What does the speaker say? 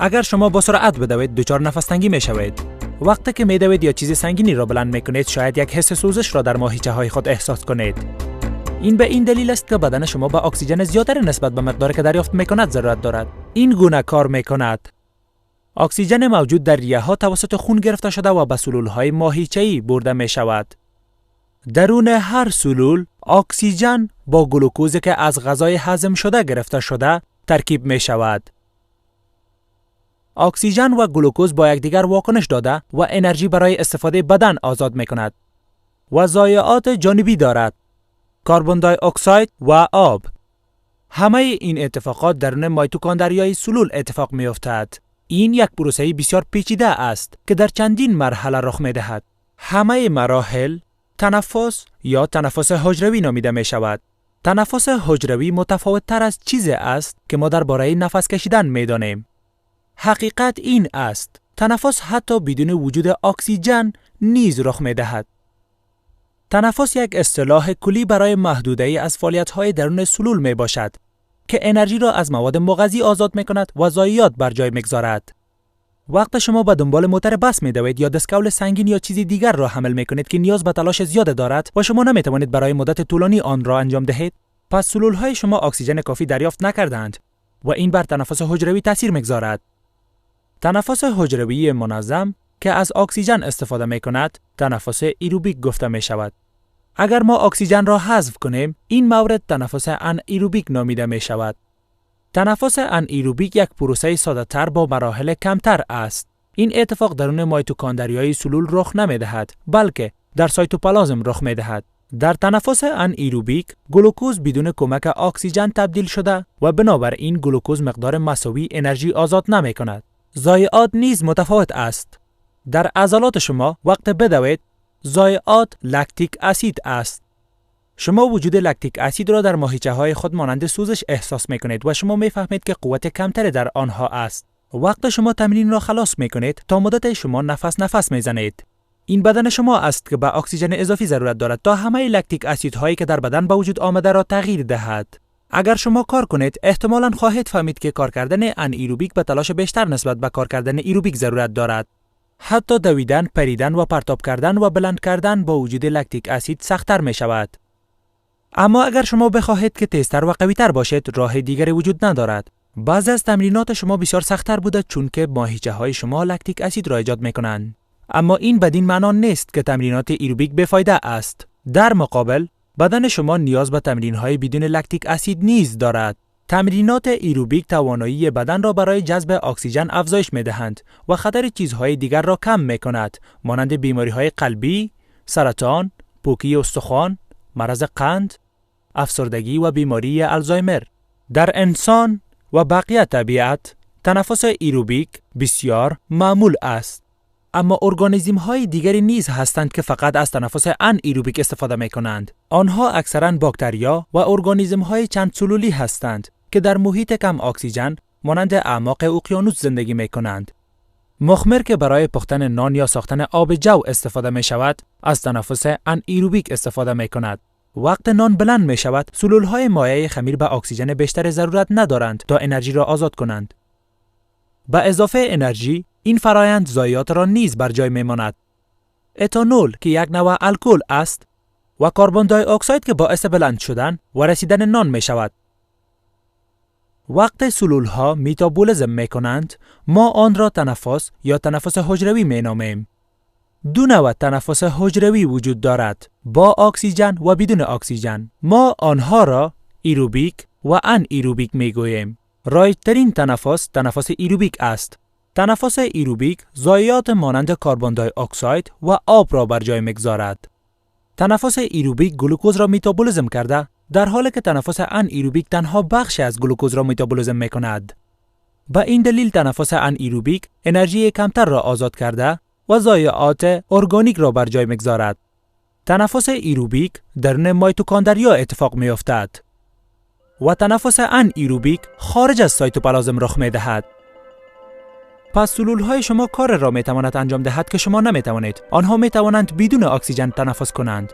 اگر شما با سرعت بدوید دچار نفس تنگی میشوید. وقتی که میدوید یا چیز سنگینی را بلند میکنید شاید یک حس سوزش را در ماهیچه های خود احساس کنید. این به این دلیل است که بدن شما به اکسیژن زیادتر نسبت به مقداری که دریافت میکند ضرورت دارد. این گونه کار میکند. اکسیژن موجود در ریه ها توسط خون گرفته شده و به سلول های ماهیچه‌ای برده می شود. درون هر سلول اکسیژن با گلوکوزی که از غذای هضم شده گرفته شده ترکیب می شود. اکسیژن و گلوکوز با یکدیگر واکنش داده و انرژی برای استفاده بدن آزاد می کند و ضایعات جانبی دارد. کربن دی اکساید و آب. همه این اتفاقات درون میتوکندریای سلول اتفاق می افتد. این یک پروسه بسیار پیچیده است که در چندین مرحله رخ می دهد. همه مراحل تنفس یا تنفس حجروی نامیده می شود. تنفس حجروی متفاوت تر از چیزی است که ما درباره نفس کشیدن می دانیم. حقیقت این است تنفس حتی بدون وجود اکسیژن نیز رخ می دهد. تنفس یک اصطلاح کلی برای محدوده‌ای از فعالیت‌های درون سلول می باشد که انرژی را از مواد مغذی آزاد می کند و ضایعات بر جای می‌گذارد. وقت شما به دنبال موتور بس می‌دوید یا دستکول سنگین یا چیزی دیگر را حمل می‌کنید که نیاز به تلاش زیاد دارد و شما نمی‌توانید برای مدت طولانی آن را انجام دهید، پس سلول‌های شما اکسیژن کافی دریافت نکردند و این بر تنفس حجروی تاثیر می‌گذارد. تنفس حجروی منظم که از اکسیژن استفاده می‌کند، تنفس ایروبیک گفته می‌شود. اگر ما اکسیژن را حذف کنیم، این مورد تنفس انایروبیک نامیده می‌شود. تنفس انایروبیک یک پروسه ساده‌تر با مراحل کمتر است. این اتفاق درون میتوکندریای سلول رخ نمی‌دهد، بلکه در سایتوپلازم رخ می‌دهد. در تنفس انایروبیک، گلوکوز بدون کمک اکسیژن تبدیل شده و بنابراین گلوکوز مقدار مساوی انرژی آزاد نمی‌کند. ضایعات نیز متفاوت است. در عضلات شما وقت بدوید، ضایعات لکتیک اسید است. شما وجود لکتیک اسید را در ماهیچه‌های خود مانند سوزش احساس می‌کنید و شما می‌فهمید که قوت کمتری در آنها است. وقت شما تمرین را خلاص می‌کنید تا مدت شما نفس می‌زنید. این بدن شما است که به اکسیژن اضافی ضرورت دارد تا همه لکتیک اسیدهایی که در بدن به وجود آمده را تغییر دهد. اگر شما کار کنید، احتمالاً خواهید فهمید که کار کردن انایروبیک به تلاش بیشتر نسبت به کار کردن ایروبیک ضرورت دارد. حتی دویدن، پریدن و پرتاب کردن و بلند کردن با وجود لکتیک اسید سخت‌تر می‌شود. اما اگر شما بخواهید که تیزتر و قوی‌تر باشید، راه دیگری وجود ندارد. بعضی از تمرینات شما بسیار سخت‌تر بوده چون که ماهیچه‌های شما لکتیک اسید را ایجاد می‌کنند. اما این بدین معنا نیست که تمرینات ایروبیک بی‌فایده است. در مقابل، بدن شما نیاز به تمرین‌های بدون لکتیک اسید نیز دارد. تمرینات ایروبیک توانایی بدن را برای جذب اکسیژن افزایش می‌دهند و خطر چیزهای دیگر را کم می‌کند، مانند بیماری‌های قلبی، سرطان، پوکی استخوان، مرض قند، افسردگی و بیماری آلزایمر. در انسان و بقیه طبیعت، تنفس ایروبیک بسیار معمول است. اما ارگانیسم‌های دیگری نیز هستند که فقط از تنفس انایروبیک استفاده می‌کنند. آنها اکثراً باکتریا و ارگانیسم‌های چند سلولی هستند که در محیط کم اکسیژن مانند اعماق اقیانوس زندگی می‌کنند. مخمر که برای پختن نان یا ساختن آب جو استفاده می‌شود، از تنفس انایروبیک استفاده می‌کند. وقت نان بلند می‌شود، سلول‌های مایع خمیر به اکسیژن بیشتر ضرورت ندارند تا انرژی را آزاد کنند. به اضافه انرژی، این فرایند ضایعات را نیز بر جای می‌ماند. اتانول که یک نوع الکل است و کربن دی اکساید که باعث بلند شدن و رسیدن نان می‌شود. وقت سلول‌ها میتابولیزم می‌کنند، ما آن را تنفس یا تنفس حجروی می‌نامیم. دو نوع تنفس حجروی وجود دارد، با اکسیژن و بدون اکسیژن. ما آنها را ایروبیک و انایروبیک می‌گوییم. رایج‌ترین تنفس ایروبیک است. تنفس ایروبیک ضایعات مانند کربن دی اکساید و آب را بر جای می‌گذارد. تنفس ایروبیک گلوکوز را میتابولیزم کرده، در حالی که تنفس انایروبیک تنها بخشی از گلوکوز را میتابولیزم می‌کند. به این دلیل تنفس انایروبیک انرژی کمتر را آزاد کرده و ضایعات ارگانیک را بر جای می‌گذارد. تنفس ایروبیک درون میتوکندریا اتفاق می‌افتد و تنفس انایروبیک خارج از سایتوپلازم رخ می‌دهد. پس سلول‌های شما کار را می‌تواند انجام دهد که شما نمی‌توانید. آنها می‌توانند بدون اکسیژن تنفس کنند.